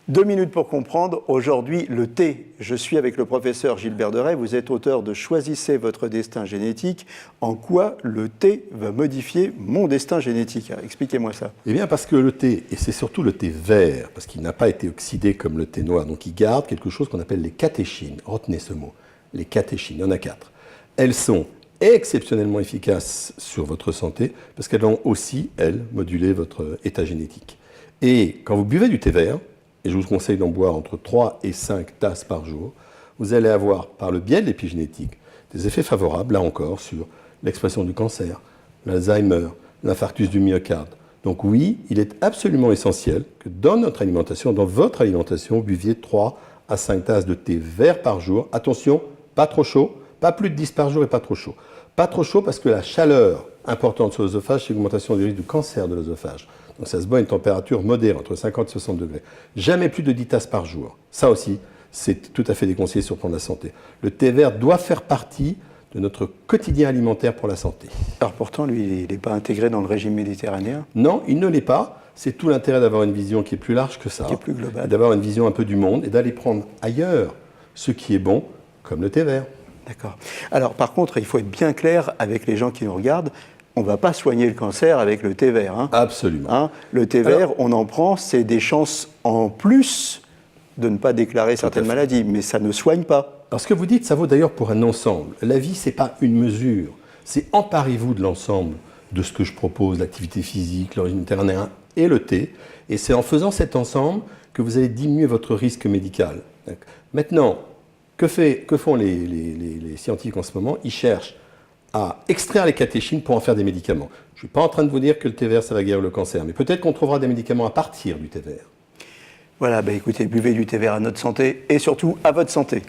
2 minutes pour comprendre. Aujourd'hui, le thé. Je suis avec le professeur Gilbert Deray. Vous êtes auteur de Choisissez votre destin génétique. En quoi le thé va modifier mon destin génétique? Expliquez-moi ça. Eh bien, parce que le thé, et c'est surtout le thé vert, parce qu'il n'a pas été oxydé comme le thé noir, donc il garde quelque chose qu'on appelle les catéchines. Retenez ce mot. Les catéchines, il y en a 4. Elles sont exceptionnellement efficaces sur votre santé, parce qu'elles vont aussi, elles, moduler votre état génétique. Et quand vous buvez du thé vert, et je vous conseille d'en boire entre 3 et 5 tasses par jour, vous allez avoir, par le biais de l'épigénétique, des effets favorables, là encore, sur l'expression du cancer, l'Alzheimer, l'infarctus du myocarde. Donc oui, il est absolument essentiel que dans notre alimentation, dans votre alimentation, vous buviez 3 à 5 tasses de thé vert par jour. Attention, pas trop chaud, pas plus de 10 par jour et pas trop chaud. Pas trop chaud parce que la chaleur importante sur l'œsophage, c'est l'augmentation du risque du cancer de l'œsophage. Donc ça se bat à une température modérée, entre 50 et 60 degrés. Jamais plus de 10 tasses par jour. Ça aussi, c'est tout à fait déconseillé sur le plan de la santé. Le thé vert doit faire partie de notre quotidien alimentaire pour la santé. Alors pourtant, lui, il n'est pas intégré dans le régime méditerranéen? Non, il ne l'est pas. C'est tout l'intérêt d'avoir une vision qui est plus large que ça. Qui est plus globale. D'avoir une vision un peu du monde et d'aller prendre ailleurs ce qui est bon, comme le thé vert. D'accord. Alors par contre, il faut être bien clair avec les gens qui nous regardent. On ne va pas soigner le cancer avec le thé vert. Hein. Absolument. Hein, le thé vert, on en prend, c'est des chances en plus de ne pas déclarer certaines maladies, mais ça ne soigne pas. Alors ce que vous dites, ça vaut d'ailleurs pour un ensemble. La vie, ce n'est pas une mesure. C'est emparez-vous de l'ensemble de ce que je propose, l'activité physique, le régime méditerranéen et le thé. Et c'est en faisant cet ensemble que vous allez diminuer votre risque médical. Maintenant, que font les scientifiques en ce moment? Ils cherchent à extraire les catéchines pour en faire des médicaments. Je ne suis pas en train de vous dire que le thé vert, ça va guérir le cancer, mais peut-être qu'on trouvera des médicaments à partir du thé vert. Voilà, écoutez, buvez du thé vert à notre santé et surtout à votre santé.